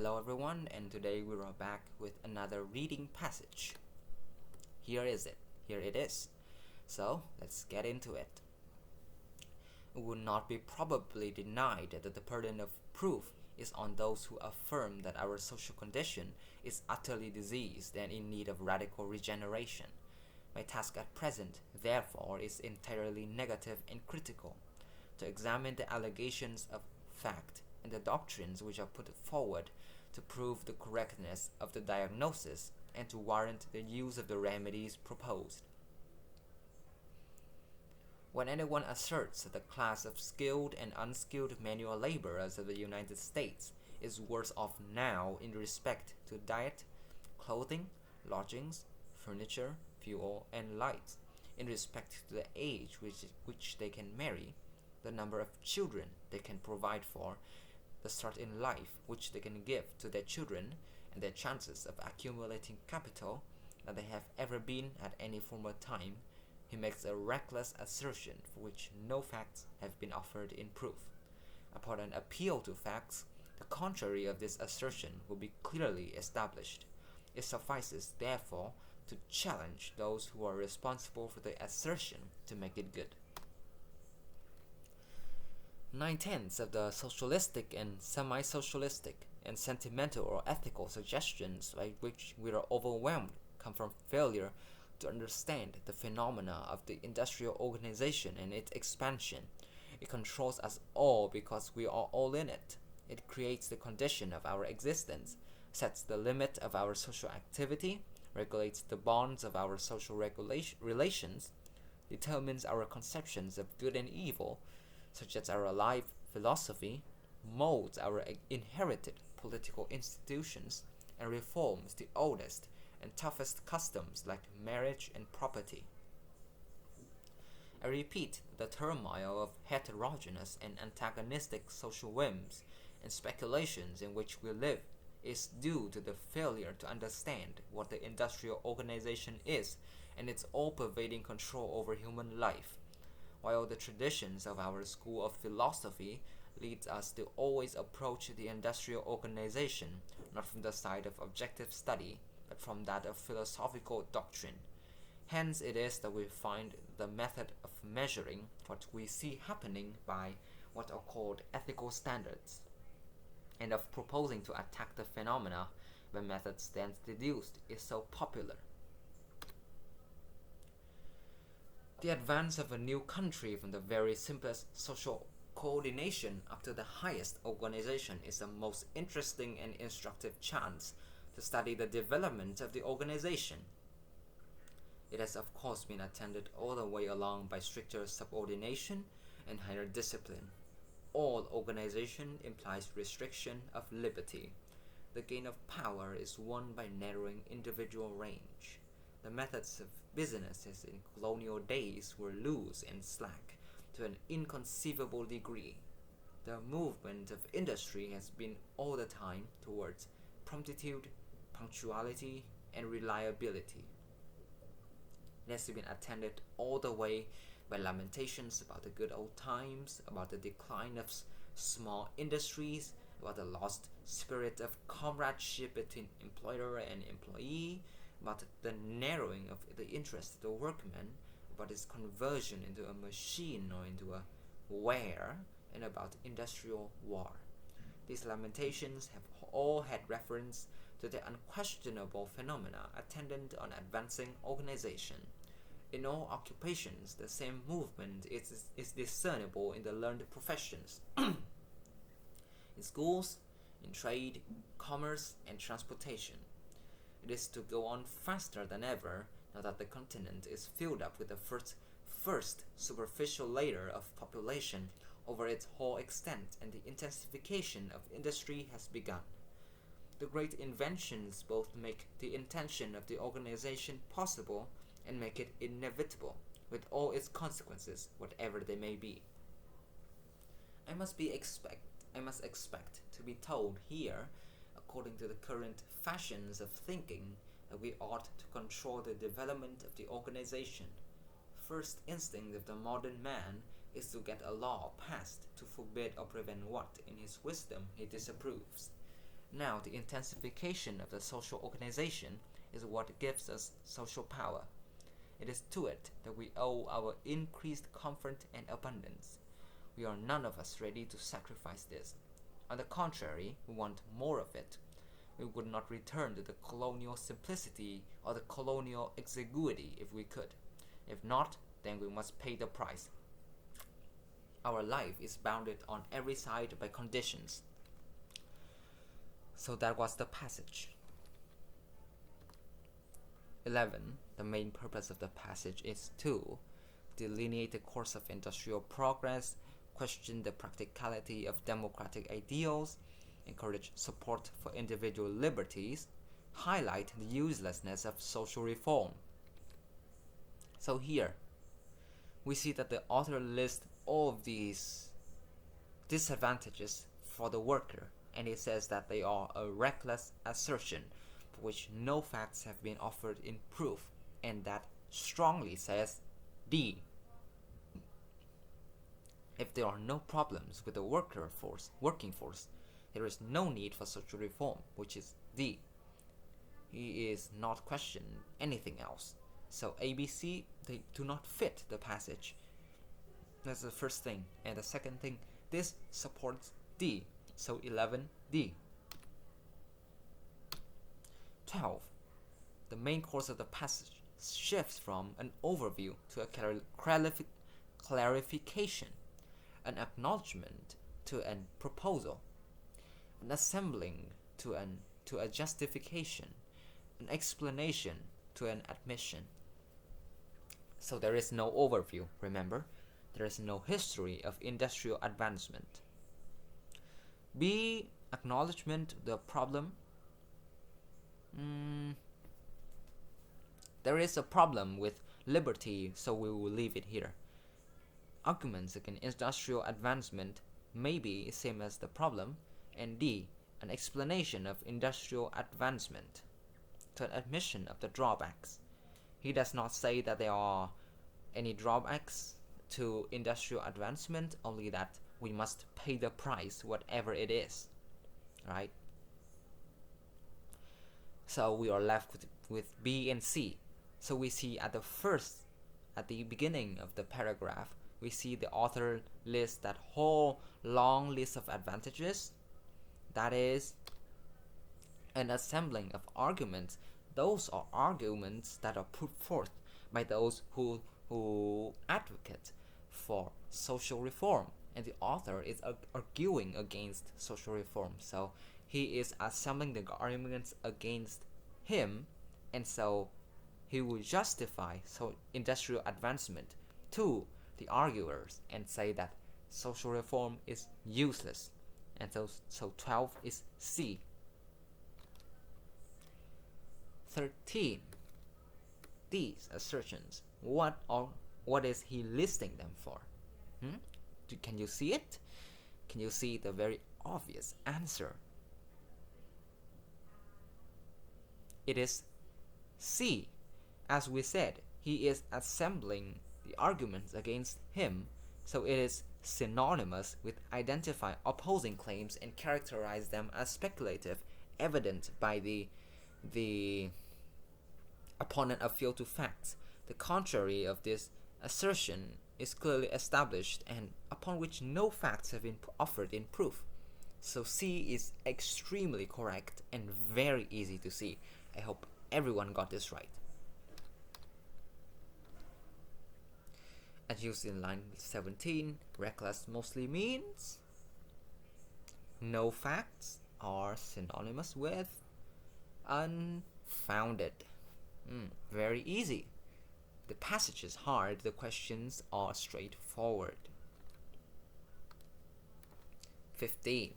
Hello everyone, and today we are back with another reading passage. Here is it. Here it is. So, let's get into it. It would not be probably denied that the burden of proof is on those who affirm that our social condition is utterly diseased and in need of radical regeneration. My task at present, therefore, is entirely negative and critical, to examine the allegations of fact and the doctrines which are put forward to prove the correctness of the diagnosis and to warrant the use of the remedies proposed. When anyone asserts that the class of skilled and unskilled manual laborers of the United States is worse off now in respect to diet, clothing, lodgings, furniture, fuel, and light, in respect to the age which they can marry, the number of children they can provide for, the start in life which they can give to their children, and their chances of accumulating capital that they have ever been at any former time, he makes a reckless assertion for which no facts have been offered in proof. Upon an appeal to facts, the contrary of this assertion will be clearly established. It suffices, therefore, to challenge those who are responsible for the assertion to make it good. 9/10 of the socialistic and semi-socialistic and sentimental or ethical suggestions by which we are overwhelmed come from failure to understand the phenomena of the industrial organization and its expansion. It controls us all because we are all in it. It creates the condition of our existence, sets the limit of our social activity, regulates the bonds of our social relations, determines our conceptions of good and evil, such as our life philosophy, molds our inherited political institutions, and reforms the oldest and toughest customs like marriage and property. I repeat, the turmoil of heterogeneous and antagonistic social whims and speculations in which we live is due to the failure to understand what the industrial organization is and its all-pervading control over human life. While the traditions of our school of philosophy leads us to always approach the industrial organization not from the side of objective study, but from that of philosophical doctrine. Hence it is that we find the method of measuring what we see happening by what are called ethical standards, and of proposing to attack the phenomena by methods thence deduced is so popular. The advance of a new country from the very simplest social coordination up to the highest organization is the most interesting and instructive chance to study the development of the organization. It has of course been attended all the way along by stricter subordination and higher discipline. All organization implies restriction of liberty. The gain of power is won by narrowing individual range. The methods of business as in colonial days were loose and slack to an inconceivable degree. The movement of industry has been all the time towards promptitude, punctuality, and reliability. It has been attended all the way by lamentations about the good old times, about the decline of small industries, about the lost spirit of comradeship between employer and employee, about the narrowing of the interest of the workman, about its conversion into a machine or into a ware, and about industrial war. These lamentations have all had reference to the unquestionable phenomena attendant on advancing organization. In all occupations, the same movement is discernible in the learned professions. In schools, in trade, commerce, and transportation. It is to go on faster than ever now that the continent is filled up with the first superficial layer of population over its whole extent, and the intensification of industry has begun. The great inventions both make the intention of the organization possible and make it inevitable, with all its consequences, whatever they may be. I must expect to be told here, according to the current fashions of thinking, that we ought to control the development of the organization. First instinct of the modern man is to get a law passed to forbid or prevent what, in his wisdom, he disapproves. Now, the intensification of the social organization is what gives us social power. It is to it that we owe our increased comfort and abundance. We are none of us ready to sacrifice this. On the contrary, we want more of it. We would not return to the colonial simplicity or the colonial exiguity if we could. If not, then we must pay the price. Our life is bounded on every side by conditions. So that was the passage. 11. The main purpose of the passage is to delineate the course of industrial progress, question the practicality of democratic ideals, encourage support for individual liberties, highlight the uselessness of social reform. So here, we see that the author lists all of these disadvantages for the worker, and it says that they are a reckless assertion for which no facts have been offered in proof, and that strongly says D. If there are no problems with the working force, there is no need for social reform, which is D. He is not questioning anything else. So A, B, C, they do not fit the passage. That's the first thing. And the second thing, this supports D. So 11D. 12. The main course of the passage shifts from an overview to a clarification, an acknowledgement to a proposal, an assembling to a justification, an explanation to an admission. So there is no overview, remember? There is no history of industrial advancement. B. Acknowledgement the problem. There is a problem with liberty, so we will leave it here. Arguments against industrial advancement may be same as the problem. And D. An explanation of industrial advancement to an admission of the drawbacks. He does not say that there are any drawbacks to industrial advancement, only that we must pay the price, whatever it is, right? So we are left with B and C. So we see at the beginning of the paragraph, we see the author lists that whole long list of advantages. That is an assembling of arguments. Those are arguments that are put forth by those who advocate for social reform, and the author is arguing against social reform. So he is assembling the arguments against him, and so he will justify industrial advancement to the arguers and say that social reform is useless. And so 12 is C. 13. These assertions, what is he listing them for? Can you see it? Can you see the very obvious answer? It is C. As we said, he is assembling the arguments against him, so it is synonymous with identify opposing claims and characterize them as speculative, evident by the opponent appeal to facts. The contrary of this assertion is clearly established and upon which no facts have been offered in proof. So C is extremely correct and very easy to see. I hope everyone got this right. As used in line 17, reckless mostly means no facts are synonymous with unfounded. Very easy. The passage is hard, the questions are straightforward. 15.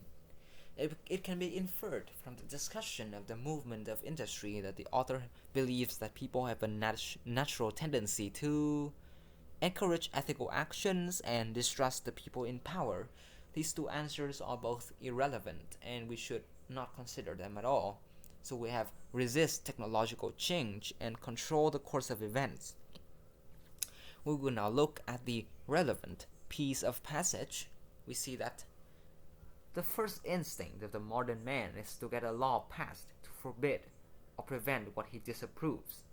It can be inferred from the discussion of the movement of industry that the author believes that people have a natural tendency to encourage ethical actions and distrust the people in power. These two answers are both irrelevant and we should not consider them at all. So we have resist technological change and control the course of events. We will now look at the relevant piece of passage. We see that The first instinct of the modern man is to get a law passed to forbid or prevent what he disapproves.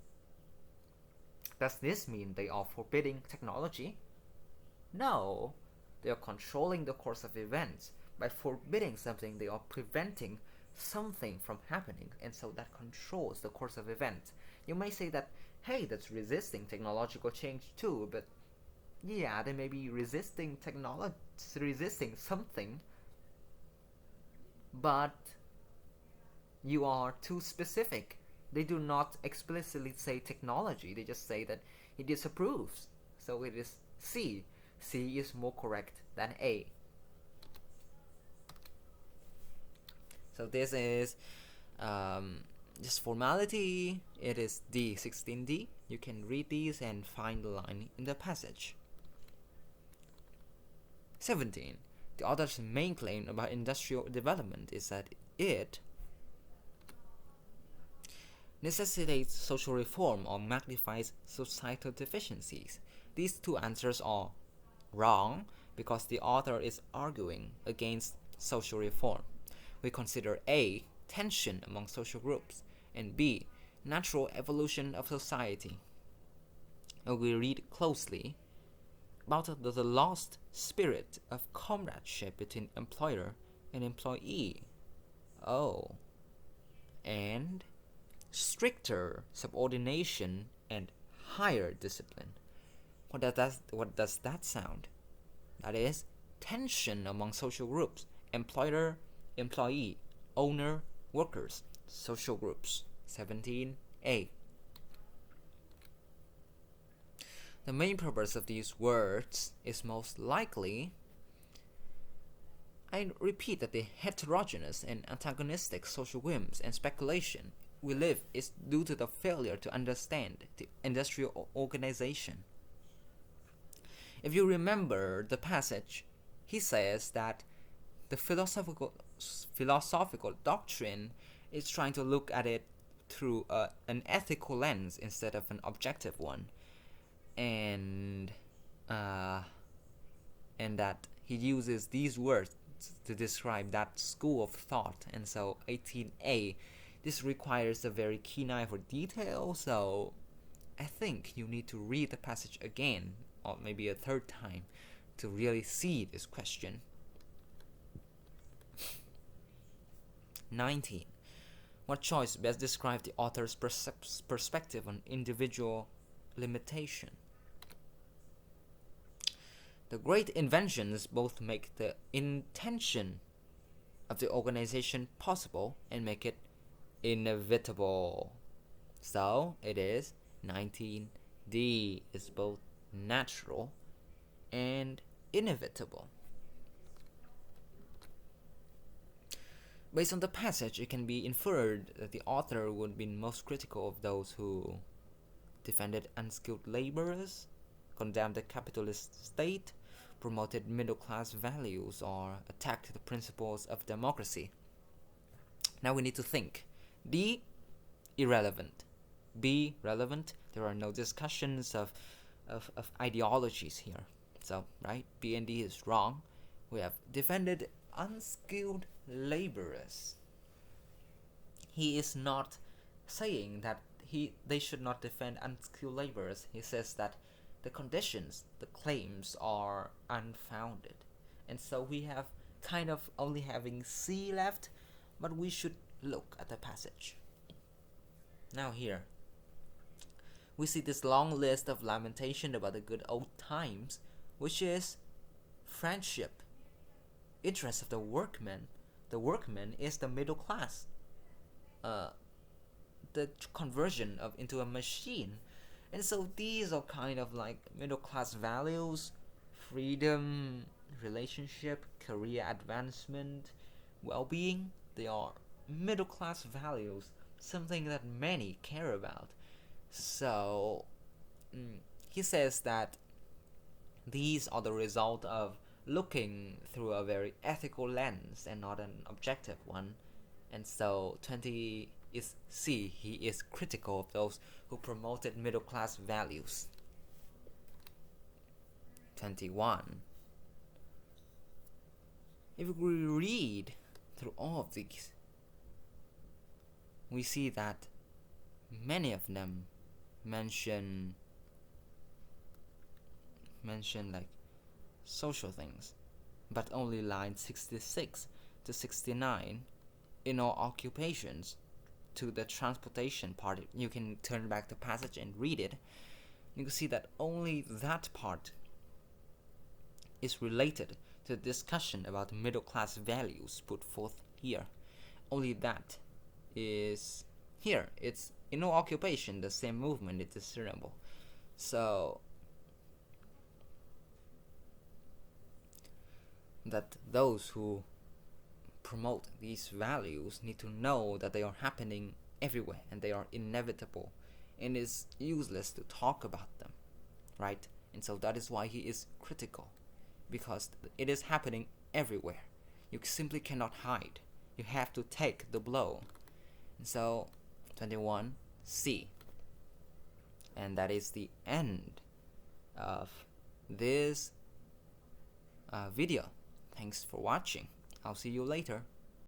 Does this mean they are forbidding technology? No, they are controlling the course of events. By forbidding something, they are preventing something from happening, and so that controls the course of events. You may say that, hey, that's resisting technological change too, but yeah, they may be resisting something, but you are too specific. They do not explicitly say technology, they just say that he disapproves. So it is C. C is more correct than A. So this is just formality. It is D, 16D. You can read these and find the line in the passage. 17. The author's main claim about industrial development is that it necessitates social reform or magnifies societal deficiencies. These two answers are wrong because the author is arguing against social reform. We consider A, tension among social groups, and B, natural evolution of society. And we read closely about the lost spirit of comradeship between employer and employee. Oh, and stricter subordination and higher discipline. What does that sound? That is tension among social groups: employer, employee, owner, workers, social groups. 17A. The main purpose of these words is most likely, I repeat, that the heterogeneous and antagonistic social whims and speculation we live is due to the failure to understand the industrial organization. If you remember the passage, he says that the philosophical doctrine is trying to look at it through an ethical lens instead of an objective one, and that he uses these words to describe that school of thought. And so 18A, this requires a very keen eye for detail, so I think you need to read the passage again, or maybe a third time, to really see this question. 19. What choice best describes the author's perspective on individual limitation? The great inventions both make the intention of the organization possible and make it inevitable. So it is 19D, is both natural and inevitable. Based on the passage, it can be inferred that the author would be most critical of those who defended unskilled laborers, condemned the capitalist state, promoted middle-class values, or attacked the principles of democracy. Now we need to think. D, irrelevant. B, relevant. There are no discussions of ideologies here. So, right, B and D is wrong. We have defended unskilled laborers. He is not saying that they should not defend unskilled laborers. He says that the conditions, the claims are unfounded. And so we have kind of only having C left, but we should look at the passage. Now here, we see this long list of lamentation about the good old times, which is friendship, interest of the workman. The workman is the middle class. The conversion into a machine. And so these are kind of like middle class values: freedom, relationship, career advancement, well-being. They are middle class values, something that many care about. So he says that these are the result of looking through a very ethical lens and not an objective one. And so 20 is C. He is critical of those who promoted middle class values. 21. If we read through all of these, we see that many of them mention like social things, but only line 66 to 69 in all occupations to the transportation part. You can turn back the passage and read it. You can see that only that part is related to the discussion about middle class values put forth here. Only that is here. It's in no occupation the same movement is discernible. So that those who promote these values need to know that they are happening everywhere and they are inevitable, and it's useless to talk about them, right? And so that is why he is critical, because it is happening everywhere. You simply cannot hide. You have to take the blow. And so 21C. And that is the end of this video. Thanks for watching. I'll see you later.